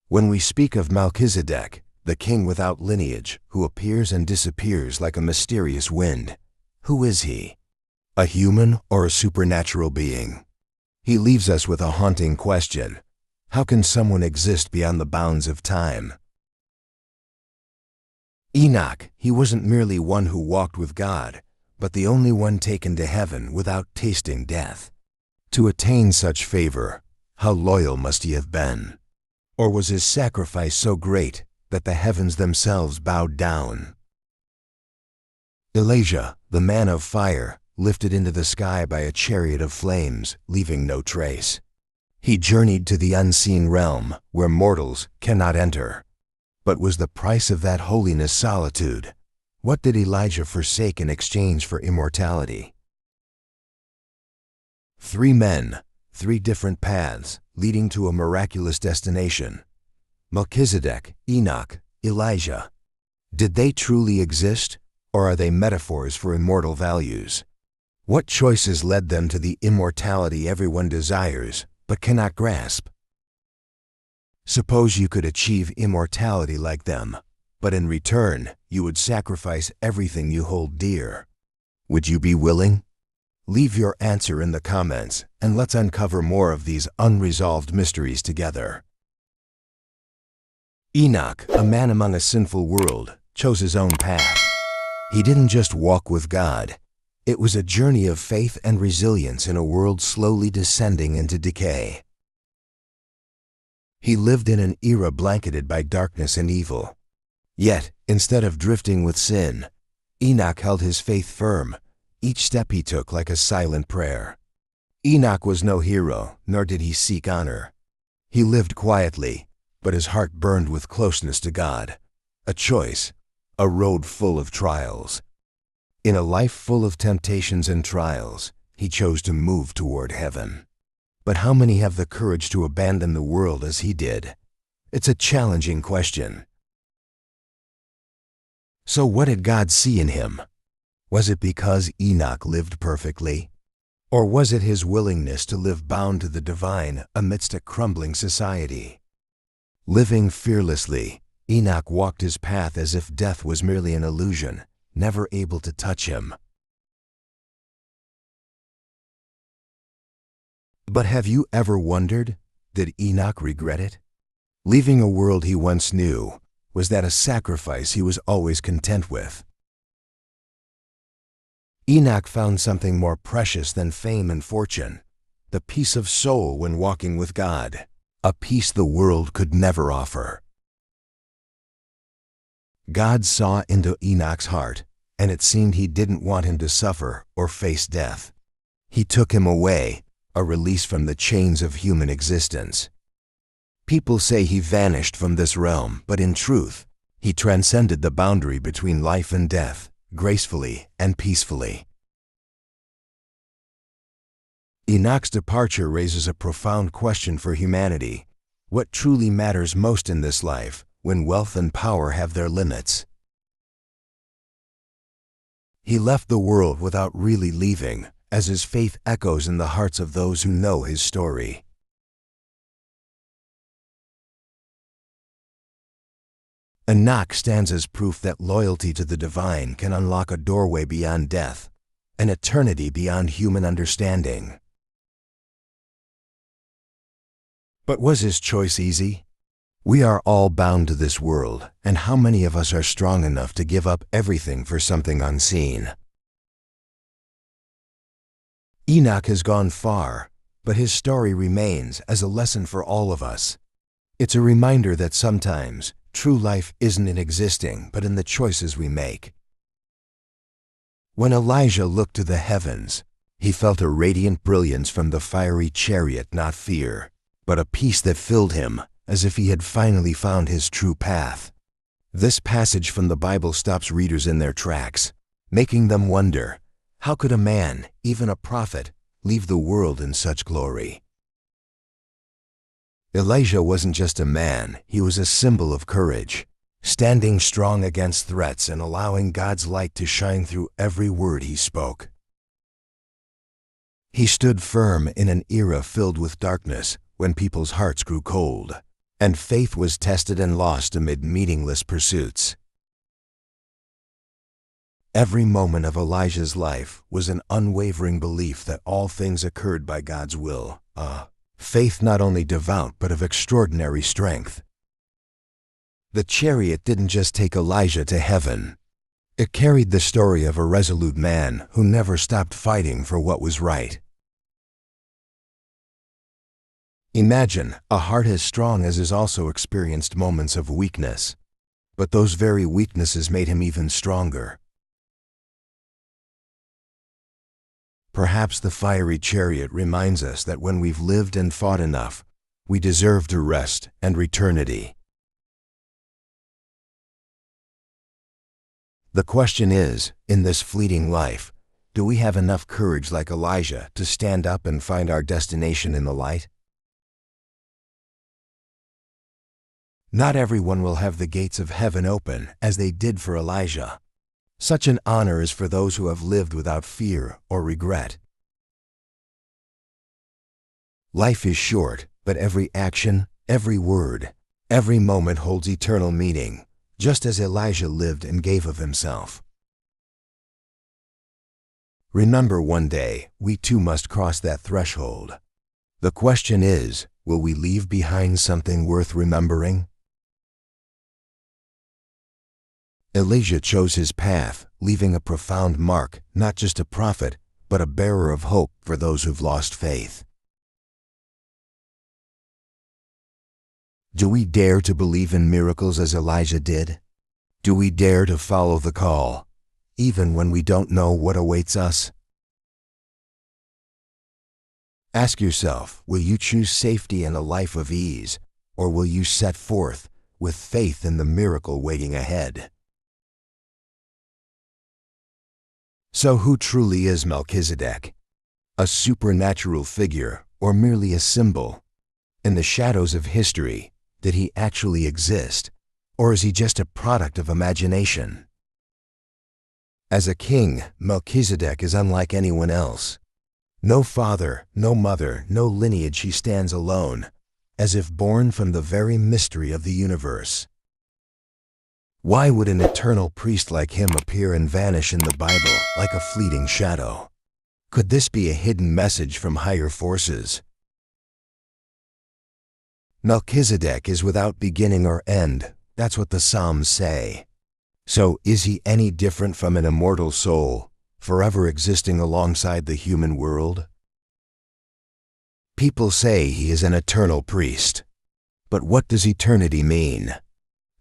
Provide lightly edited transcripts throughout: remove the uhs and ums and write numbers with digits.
When we speak of Melchizedek, the king without lineage, who appears and disappears like a mysterious wind, who is he? A human or a supernatural being? He leaves us with a haunting question. How can someone exist beyond the bounds of time? Enoch, he wasn't merely one who walked with God, but the only one taken to heaven without tasting death. To attain such favor, how loyal must he have been? Or was his sacrifice so great that the heavens themselves bowed down? Elijah, the man of fire, lifted into the sky by a chariot of flames, leaving no trace. He journeyed to the unseen realm where mortals cannot enter. But was the price of that holiness solitude? What did Elijah forsake in exchange for immortality? 3 men, 3 different paths, leading to a miraculous destination. Melchizedek, Enoch, Elijah. Did they truly exist, or are they metaphors for immortal values? What choices led them to the immortality everyone desires, but cannot grasp? Suppose you could achieve immortality like them, but in return, you would sacrifice everything you hold dear. Would you be willing? Leave your answer in the comments, and let's uncover more of these unresolved mysteries together. Enoch, a man among a sinful world, chose his own path. He didn't just walk with God. It was a journey of faith and resilience in a world slowly descending into decay. He lived in an era blanketed by darkness and evil. Yet, instead of drifting with sin, Enoch held his faith firm, each step he took like a silent prayer. Enoch was no hero, nor did he seek honor. He lived quietly, but his heart burned with closeness to God. A choice, a road full of trials. In a life full of temptations and trials, he chose to move toward heaven. But how many have the courage to abandon the world as he did? It's a challenging question. So what did God see in him? Was it because Enoch lived perfectly? Or was it his willingness to live bound to the divine amidst a crumbling society? Living fearlessly, Enoch walked his path as if death was merely an illusion, never able to touch him. But have you ever wondered, did Enoch regret it? Leaving a world he once knew, was that a sacrifice he was always content with? Enoch found something more precious than fame and fortune, the peace of soul when walking with God, a peace the world could never offer. God saw into Enoch's heart, and it seemed he didn't want him to suffer or face death. He took him away, a release from the chains of human existence. People say he vanished from this realm, but in truth, he transcended the boundary between life and death, gracefully and peacefully. Enoch's departure raises a profound question for humanity. What truly matters most in this life, when wealth and power have their limits? He left the world without really leaving, as his faith echoes in the hearts of those who know his story. Enoch stands as proof that loyalty to the divine can unlock a doorway beyond death, an eternity beyond human understanding. But was his choice easy? We are all bound to this world, and how many of us are strong enough to give up everything for something unseen? Enoch has gone far, but his story remains as a lesson for all of us. It's a reminder that sometimes true life isn't in existing, but in the choices we make. When Elijah looked to the heavens, he felt a radiant brilliance from the fiery chariot, not fear, but a peace that filled him, as if he had finally found his true path. This passage from the Bible stops readers in their tracks, making them wonder, how could a man, even a prophet, leave the world in such glory? Elijah wasn't just a man, he was a symbol of courage, standing strong against threats and allowing God's light to shine through every word he spoke. He stood firm in an era filled with darkness, when people's hearts grew cold. and faith was tested and lost amid meaningless pursuits. Every moment of Elijah's life was an unwavering belief that all things occurred by God's will, faith not only devout but of extraordinary strength. The chariot didn't just take Elijah to heaven. It carried the story of a resolute man who never stopped fighting for what was right. Imagine a heart as strong as his also experienced moments of weakness, but those very weaknesses made him even stronger. Perhaps the fiery chariot reminds us that when we've lived and fought enough, we deserve to rest and eternity. The question is, in this fleeting life, do we have enough courage like Elijah to stand up and find our destination in the light? Not everyone will have the gates of heaven open as they did for Elijah. Such an honor is for those who have lived without fear or regret. Life is short, but every action, every word, every moment holds eternal meaning, just as Elijah lived and gave of himself. Remember, one day, we too must cross that threshold. The question is, will we leave behind something worth remembering? Elijah chose his path, leaving a profound mark, not just a prophet, but a bearer of hope for those who've lost faith. Do we dare to believe in miracles as Elijah did? Do we dare to follow the call, even when we don't know what awaits us? Ask yourself, will you choose safety and a life of ease, or will you set forth with faith in the miracle waiting ahead? So who truly is Melchizedek? A supernatural figure or merely a symbol? In the shadows of history, did he actually exist, or is he just a product of imagination? As a king, Melchizedek is unlike anyone else. No father, no mother, no lineage, he stands alone, as if born from the very mystery of the universe. Why would an eternal priest like him appear and vanish in the Bible like a fleeting shadow? Could this be a hidden message from higher forces? Melchizedek is without beginning or end, that's what the Psalms say. So is he any different from an immortal soul, forever existing alongside the human world? People say he is an eternal priest. But what does eternity mean?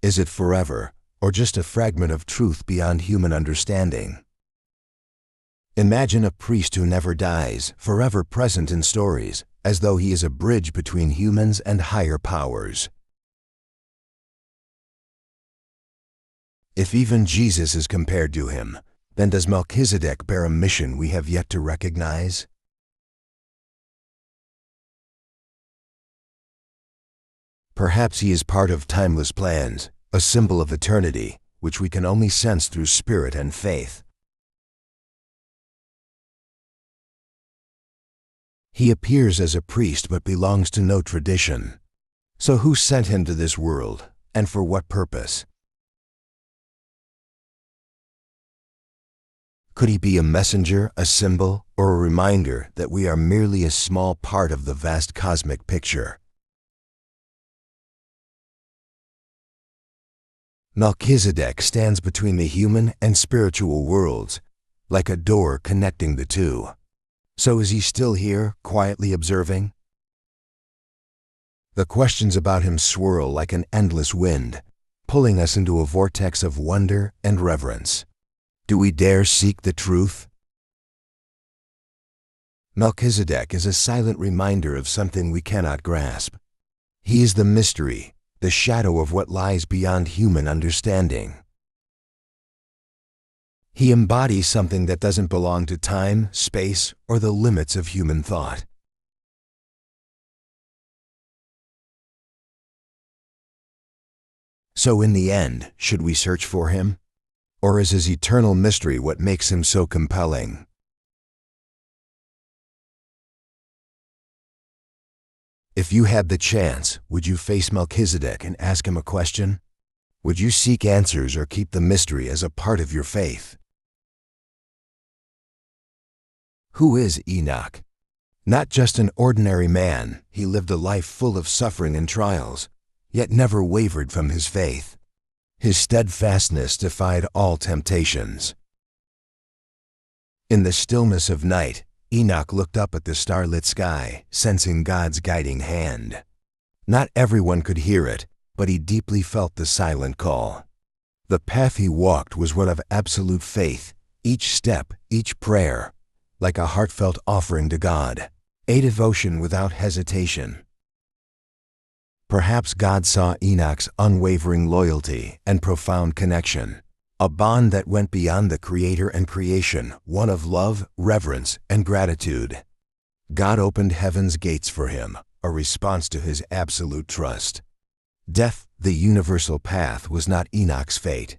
Is it forever, or just a fragment of truth beyond human understanding? Imagine a priest who never dies, forever present in stories, as though he is a bridge between humans and higher powers. If even Jesus is compared to him, then does Melchizedek bear a mission we have yet to recognize? Perhaps he is part of timeless plans, a symbol of eternity, which we can only sense through spirit and faith. He appears as a priest but belongs to no tradition. So who sent him to this world, and for what purpose? Could he be a messenger, a symbol, or a reminder that we are merely a small part of the vast cosmic picture? Melchizedek stands between the human and spiritual worlds, like a door connecting the two. So is he still here, quietly observing? The questions about him swirl like an endless wind, pulling us into a vortex of wonder and reverence. Do we dare seek the truth? Melchizedek is a silent reminder of something we cannot grasp. He is the mystery, the shadow of what lies beyond human understanding. He embodies something that doesn't belong to time, space, or the limits of human thought. So in the end, should we search for him? Or is his eternal mystery what makes him so compelling? If you had the chance, would you face Melchizedek and ask him a question? Would you seek answers or keep the mystery as a part of your faith? Who is Enoch? Not just an ordinary man, he lived a life full of suffering and trials, yet never wavered from his faith. His steadfastness defied all temptations. In the stillness of night, Enoch looked up at the starlit sky, sensing God's guiding hand. Not everyone could hear it, but he deeply felt the silent call. The path he walked was one of absolute faith, each step, each prayer, like a heartfelt offering to God, a devotion without hesitation. Perhaps God saw Enoch's unwavering loyalty and profound connection, a bond that went beyond the Creator and creation, one of love, reverence, and gratitude. God opened heaven's gates for him, a response to his absolute trust. Death, the universal path, was not Enoch's fate.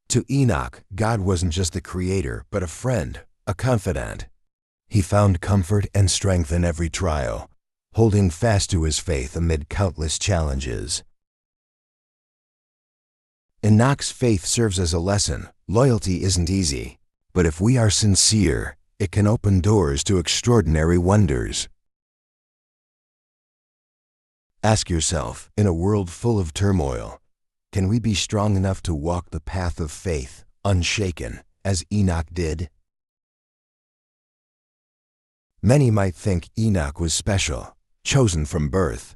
To Enoch, God wasn't just the Creator, but a friend, a confidant. He found comfort and strength in every trial, holding fast to his faith amid countless challenges. Enoch's faith serves as a lesson. Loyalty isn't easy, but if we are sincere, it can open doors to extraordinary wonders. Ask yourself, in a world full of turmoil, can we be strong enough to walk the path of faith, unshaken, as Enoch did? Many might think Enoch was special, chosen from birth,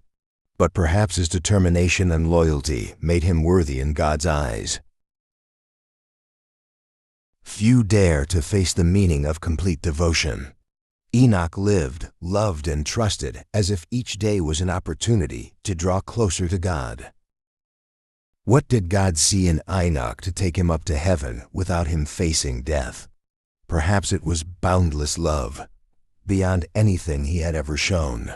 but perhaps his determination and loyalty made him worthy in God's eyes. Few dare to face the meaning of complete devotion. Enoch lived, loved, and trusted as if each day was an opportunity to draw closer to God. What did God see in Enoch to take him up to heaven without him facing death? Perhaps it was boundless love, beyond anything he had ever shown.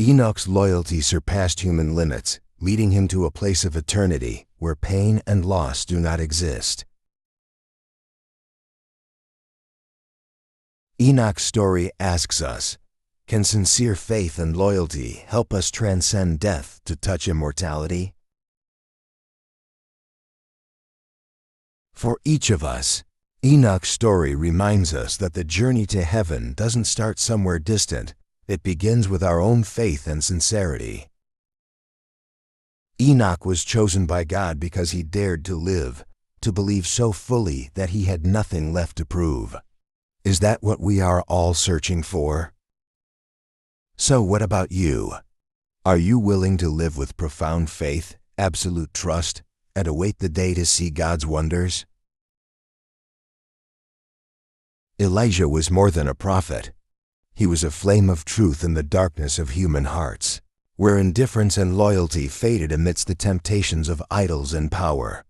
Enoch's loyalty surpassed human limits, leading him to a place of eternity where pain and loss do not exist. Enoch's story asks us, can sincere faith and loyalty help us transcend death to touch immortality? For each of us, Enoch's story reminds us that the journey to heaven doesn't start somewhere distant. It begins with our own faith and sincerity. Enoch was chosen by God because he dared to live, to believe so fully that he had nothing left to prove. Is that what we are all searching for? So what about you? Are you willing to live with profound faith, absolute trust, and await the day to see God's wonders? Elijah was more than a prophet. He was a flame of truth in the darkness of human hearts, where indifference and loyalty faded amidst the temptations of idols and power.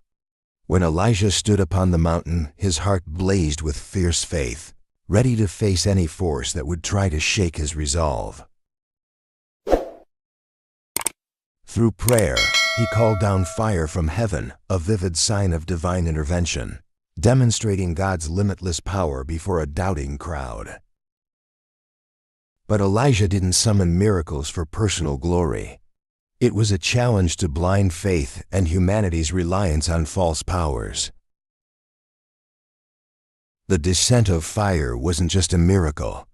When Elijah stood upon the mountain, his heart blazed with fierce faith, ready to face any force that would try to shake his resolve. Through prayer, he called down fire from heaven, a vivid sign of divine intervention, demonstrating God's limitless power before a doubting crowd. But Elijah didn't summon miracles for personal glory. It was a challenge to blind faith and humanity's reliance on false powers. The descent of fire wasn't just a miracle.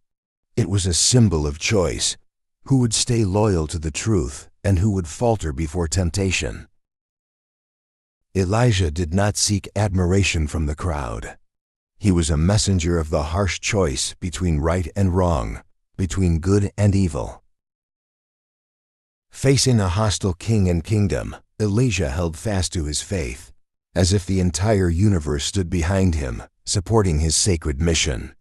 It was a symbol of choice, who would stay loyal to the truth and who would falter before temptation. Elijah did not seek admiration from the crowd. He was a messenger of the harsh choice between right and wrong, between good and evil. Facing a hostile king and kingdom, Elijah held fast to his faith, as if the entire universe stood behind him, supporting his sacred mission.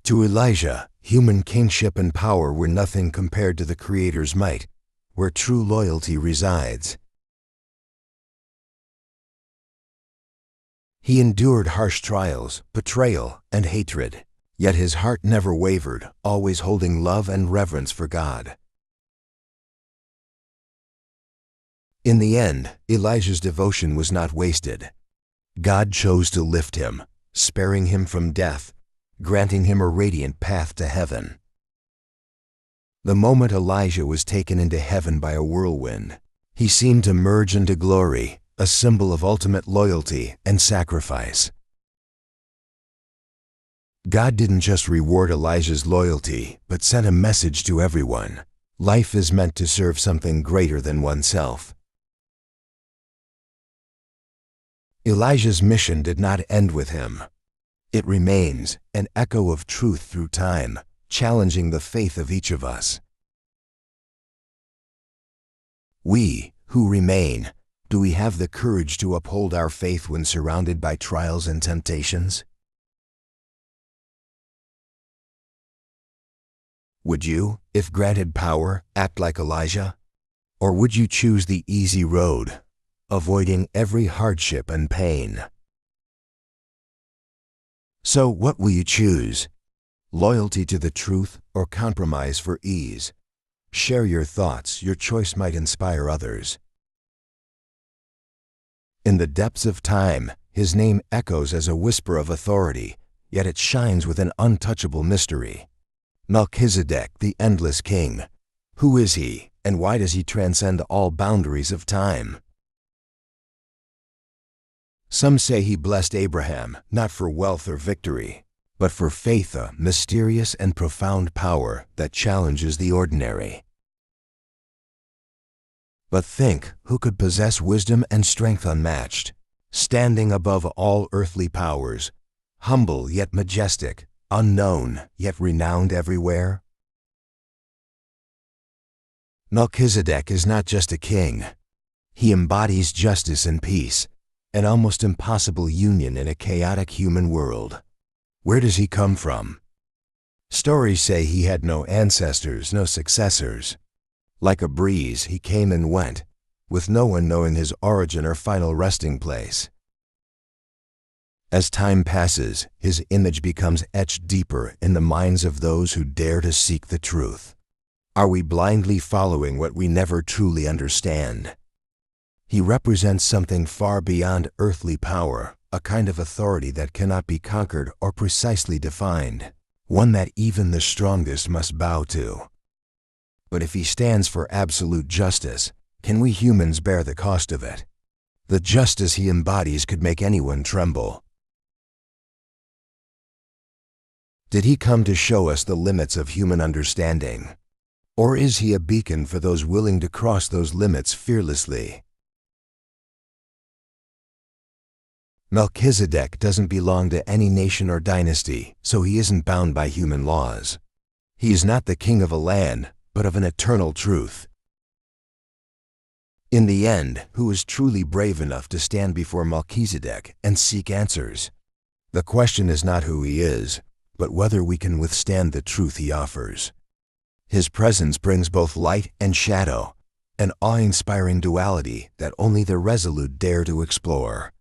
To Elijah, human kingship and power were nothing compared to the Creator's might, where true loyalty resides. He endured harsh trials, betrayal, and hatred, yet his heart never wavered, always holding love and reverence for God. In the end, Elijah's devotion was not wasted. God chose to lift him, sparing him from death, granting him a radiant path to heaven. The moment Elijah was taken into heaven by a whirlwind, he seemed to merge into glory, a symbol of ultimate loyalty and sacrifice. God didn't just reward Elijah's loyalty, but sent a message to everyone. Life is meant to serve something greater than oneself. Elijah's mission did not end with him. It remains an echo of truth through time, challenging the faith of each of us. We, who remain, do we have the courage to uphold our faith when surrounded by trials and temptations? Would you, if granted power, act like Elijah? Or would you choose the easy road, avoiding every hardship and pain? So what will you choose? Loyalty to the truth or compromise for ease? Share your thoughts. Your choice might inspire others. In the depths of time, his name echoes as a whisper of authority, yet it shines with an untouchable mystery. Melchizedek, the endless king. Who is he, and why does he transcend all boundaries of time? Some say he blessed Abraham, not for wealth or victory, but for faith, a mysterious and profound power that challenges the ordinary. But think, who could possess wisdom and strength unmatched, standing above all earthly powers, humble yet majestic, unknown yet renowned everywhere? Melchizedek is not just a king. He embodies justice and peace, an almost impossible union in a chaotic human world. Where does he come from? Stories say he had no ancestors, no successors. Like a breeze, he came and went, with no one knowing his origin or final resting place. As time passes, his image becomes etched deeper in the minds of those who dare to seek the truth. Are we blindly following what we never truly understand? He represents something far beyond earthly power, a kind of authority that cannot be conquered or precisely defined, one that even the strongest must bow to. But if he stands for absolute justice, can we humans bear the cost of it? The justice he embodies could make anyone tremble. Did he come to show us the limits of human understanding? Or is he a beacon for those willing to cross those limits fearlessly? Melchizedek doesn't belong to any nation or dynasty, so he isn't bound by human laws. He is not the king of a land, but of an eternal truth. In the end, who is truly brave enough to stand before Melchizedek and seek answers? The question is not who he is, but whether we can withstand the truth he offers. His presence brings both light and shadow, an awe-inspiring duality that only the resolute dare to explore.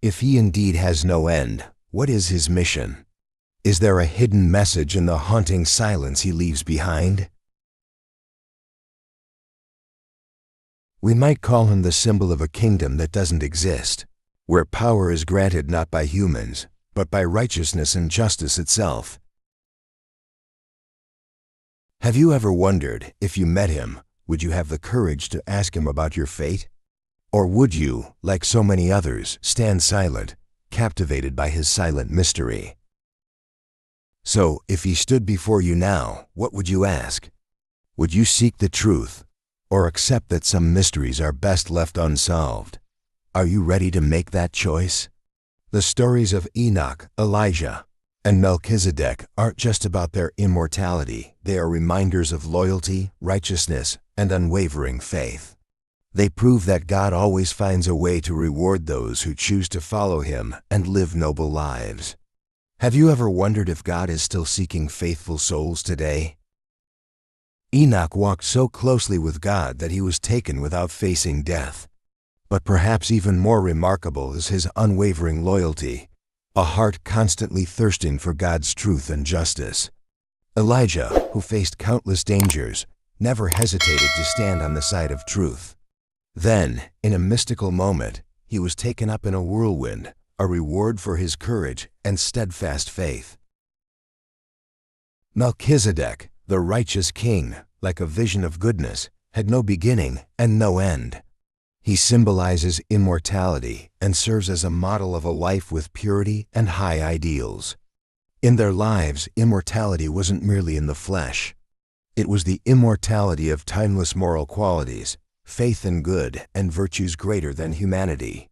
If he indeed has no end, what is his mission? Is there a hidden message in the haunting silence he leaves behind? We might call him the symbol of a kingdom that doesn't exist, where power is granted not by humans, but by righteousness and justice itself. Have you ever wondered, if you met him, would you have the courage to ask him about your fate? Or would you, like so many others, stand silent, captivated by his silent mystery? So, if he stood before you now, what would you ask? Would you seek the truth, or accept that some mysteries are best left unsolved? Are you ready to make that choice? The stories of Enoch, Elijah, and Melchizedek aren't just about their immortality. They are reminders of loyalty, righteousness, and unwavering faith. They prove that God always finds a way to reward those who choose to follow him and live noble lives. Have you ever wondered if God is still seeking faithful souls today? Enoch walked so closely with God that he was taken without facing death. But perhaps even more remarkable is his unwavering loyalty, a heart constantly thirsting for God's truth and justice. Elijah, who faced countless dangers, never hesitated to stand on the side of truth. Then, in a mystical moment, he was taken up in a whirlwind, a reward for his courage and steadfast faith. Melchizedek, the righteous king, like a vision of goodness, had no beginning and no end. He symbolizes immortality and serves as a model of a life with purity and high ideals. In their lives, immortality wasn't merely in the flesh. It was the immortality of timeless moral qualities, faith in good, and virtues greater than humanity.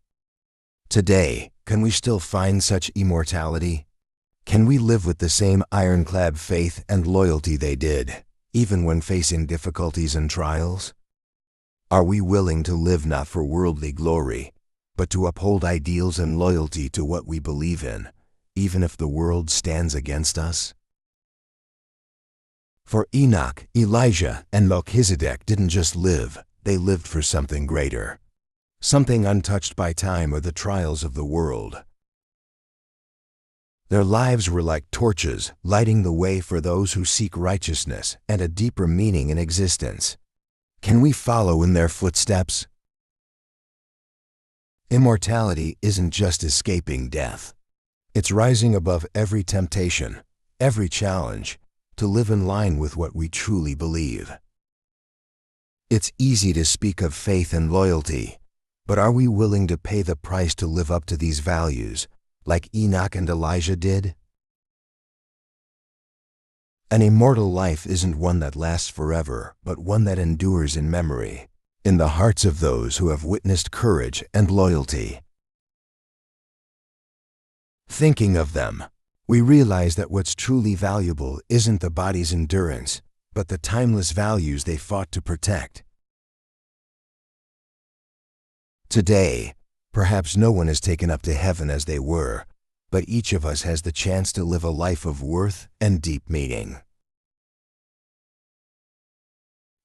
Today, can we still find such immortality? Can we live with the same ironclad faith and loyalty they did, even when facing difficulties and trials? Are we willing to live not for worldly glory, but to uphold ideals and loyalty to what we believe in, even if the world stands against us? For Enoch, Elijah, and Melchizedek didn't just live, they lived for something greater, something untouched by time or the trials of the world. Their lives were like torches, lighting the way for those who seek righteousness and a deeper meaning in existence. Can we follow in their footsteps? Immortality isn't just escaping death. It's rising above every temptation, every challenge, to live in line with what we truly believe. It's easy to speak of faith and loyalty, but are we willing to pay the price to live up to these values, like Enoch and Elijah did? An immortal life isn't one that lasts forever, but one that endures in memory, in the hearts of those who have witnessed courage and loyalty. Thinking of them, we realize that what's truly valuable isn't the body's endurance, but the timeless values they fought to protect. Today, perhaps no one is taken up to heaven as they were, but each of us has the chance to live a life of worth and deep meaning.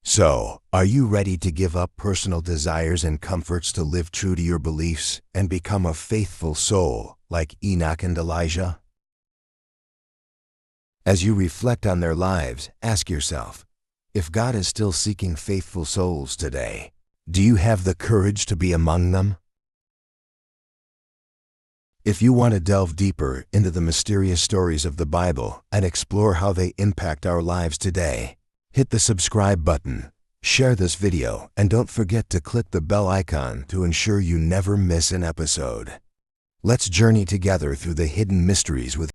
So, are you ready to give up personal desires and comforts to live true to your beliefs and become a faithful soul like Enoch and Elijah? As you reflect on their lives, ask yourself, if God is still seeking faithful souls today, do you have the courage to be among them? If you want to delve deeper into the mysterious stories of the Bible and explore how they impact our lives today, hit the subscribe button, share this video, and don't forget to click the bell icon to ensure you never miss an episode. Let's journey together through the hidden mysteries with